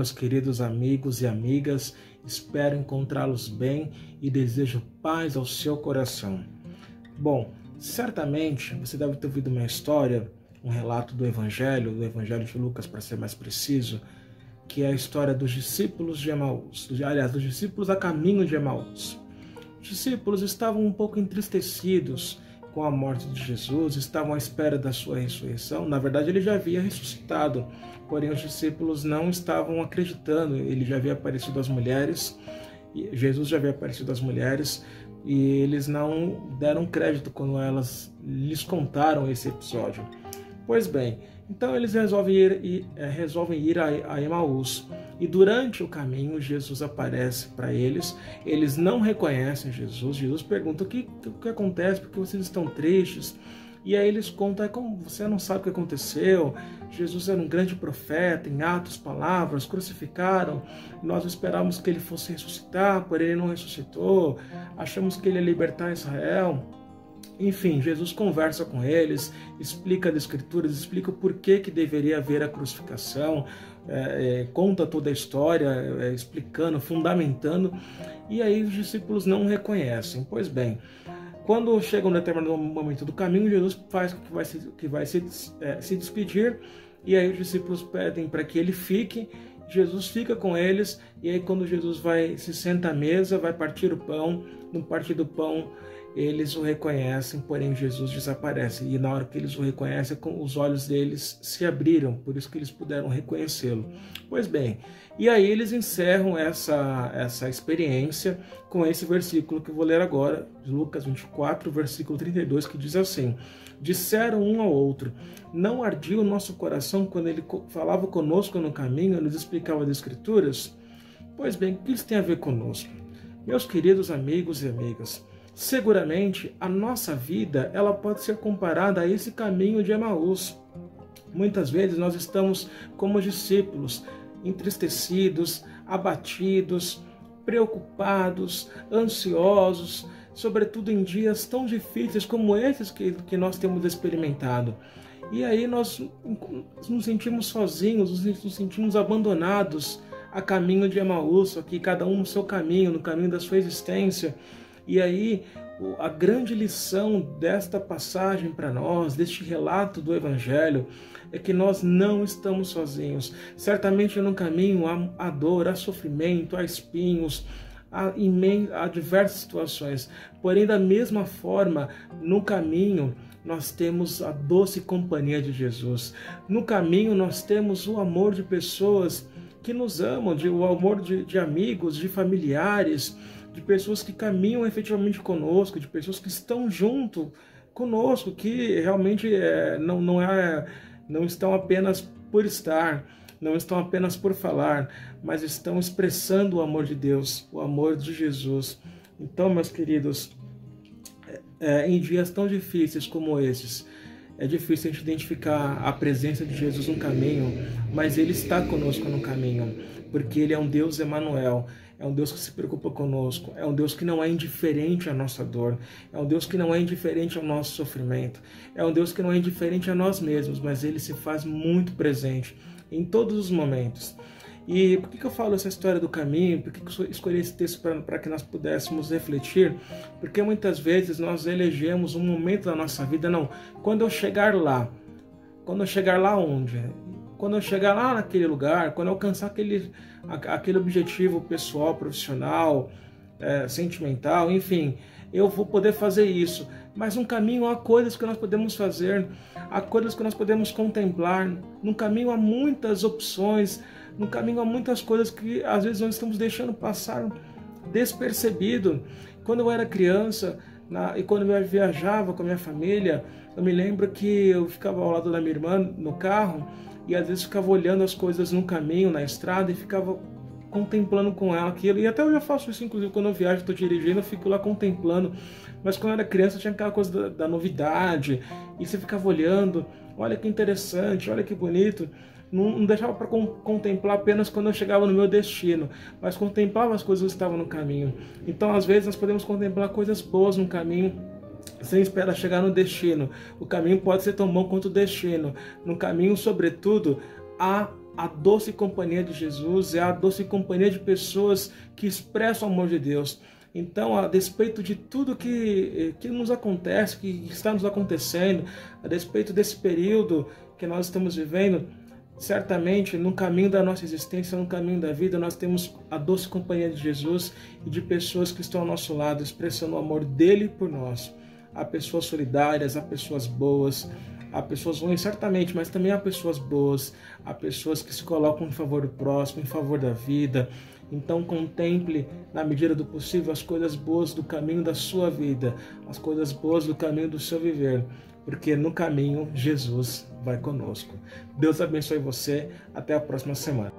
meus queridos amigos e amigas. Espero encontrá-los bem e desejo paz ao seu coração. Bom, certamente você deve ter ouvido uma história, um relato do Evangelho de Lucas, para ser mais preciso, que é a história dos discípulos de Emaús, dos discípulos a caminho de Emaús. Os discípulos estavam um pouco entristecidos com a morte de Jesus, estavam à espera da sua ressurreição. Na verdade, ele já havia ressuscitado, porém os discípulos não estavam acreditando. Ele já havia aparecido às mulheres, Jesus já havia aparecido às mulheres, e eles não deram crédito quando elas lhes contaram esse episódio. Pois bem, então eles resolvem ir a Emaús, e durante o caminho Jesus aparece para eles. Eles não reconhecem Jesus. Jesus pergunta o que acontece, porque vocês estão tristes. E aí eles contam, como você não sabe o que aconteceu, Jesus era um grande profeta, em atos, palavras, crucificaram, nós esperávamos que ele fosse ressuscitar, porém ele não ressuscitou, achamos que ele ia libertar Israel. Enfim, Jesus conversa com eles, explica as Escrituras, explica o porquê que deveria haver a crucificação, conta toda a história, explicando, fundamentando, e aí os discípulos não reconhecem. Pois bem, quando chega um determinado momento do caminho, Jesus faz que vai se despedir, e aí os discípulos pedem para que ele fique. Jesus fica com eles, e aí quando Jesus se senta à mesa, vai partir o pão. No partir do pão, eles o reconhecem, porém Jesus desaparece. E na hora que eles o reconhecem, os olhos deles se abriram, por isso que eles puderam reconhecê-lo. Pois bem, e aí eles encerram essa experiência com esse versículo que eu vou ler agora, de Lucas 24, versículo 32, que diz assim: disseram um ao outro, não ardia o nosso coração quando ele falava conosco no caminho, nos explicava as Escrituras? Pois bem, o que isso tem a ver conosco? Meus queridos amigos e amigas, seguramente a nossa vida ela pode ser comparada a esse caminho de Emaús. Muitas vezes nós estamos como discípulos, entristecidos, abatidos, preocupados, ansiosos, sobretudo em dias tão difíceis como esses que nós temos experimentado. E aí nós nos sentimos sozinhos, nos sentimos abandonados a caminho de Emaús, aqui cada um no seu caminho, no caminho da sua existência. E aí a grande lição desta passagem para nós, deste relato do Evangelho, é que nós não estamos sozinhos. Certamente no caminho há dor, há sofrimento, há espinhos, há diversas situações. Porém, da mesma forma, no caminho nós temos a doce companhia de Jesus. No caminho nós temos o amor de pessoas que nos amam, o amor de amigos, de familiares, de pessoas que caminham efetivamente conosco, de pessoas que estão junto conosco, que realmente não estão apenas por estar, não estão apenas por falar, mas estão expressando o amor de Deus, o amor de Jesus. Então, meus queridos, em dias tão difíceis como esses, é difícil a gente identificar a presença de Jesus no caminho, mas Ele está conosco no caminho, porque Ele é um Deus Emanuel, é um Deus que se preocupa conosco, é um Deus que não é indiferente à nossa dor, é um Deus que não é indiferente ao nosso sofrimento, é um Deus que não é indiferente a nós mesmos, mas Ele se faz muito presente em todos os momentos. E por que eu falo essa história do caminho? Por que eu escolhi esse texto para que nós pudéssemos refletir? Porque muitas vezes nós elegemos um momento da nossa vida, não, quando eu chegar lá onde? Quando eu chegar lá naquele lugar, quando eu alcançar aquele objetivo pessoal, profissional, sentimental, enfim, eu vou poder fazer isso. Mas no caminho há coisas que nós podemos fazer, há coisas que nós podemos contemplar, no caminho há muitas opções, no caminho há muitas coisas que às vezes nós estamos deixando passar despercebido. Quando eu era criança e quando eu viajava com a minha família, eu me lembro que eu ficava ao lado da minha irmã no carro e às vezes ficava olhando as coisas no caminho, na estrada, e ficava contemplando com ela aquilo. E até hoje eu faço isso, inclusive quando eu viajo, estou dirigindo, eu fico lá contemplando. Mas quando eu era criança tinha aquela coisa da novidade, e você ficava olhando, olha que interessante, olha que bonito. Não deixava para contemplar apenas quando eu chegava no meu destino, mas contemplava as coisas que estavam no caminho. Então, às vezes, nós podemos contemplar coisas boas no caminho, sem esperar chegar no destino. O caminho pode ser tão bom quanto o destino. No caminho, sobretudo, há a doce companhia de Jesus, é a doce companhia de pessoas que expressam o amor de Deus. Então, a despeito de tudo que nos acontece, que está nos acontecendo, a despeito desse período que nós estamos vivendo, certamente no caminho da nossa existência, no caminho da vida, nós temos a doce companhia de Jesus e de pessoas que estão ao nosso lado, expressando o amor dele por nós. Há pessoas solidárias, há pessoas boas, há pessoas ruins, certamente, mas também há pessoas boas, há pessoas que se colocam em favor do próximo, em favor da vida. Então contemple, na medida do possível, as coisas boas do caminho da sua vida, as coisas boas do caminho do seu viver, porque no caminho Jesus vai conosco. Deus abençoe você, até a próxima semana.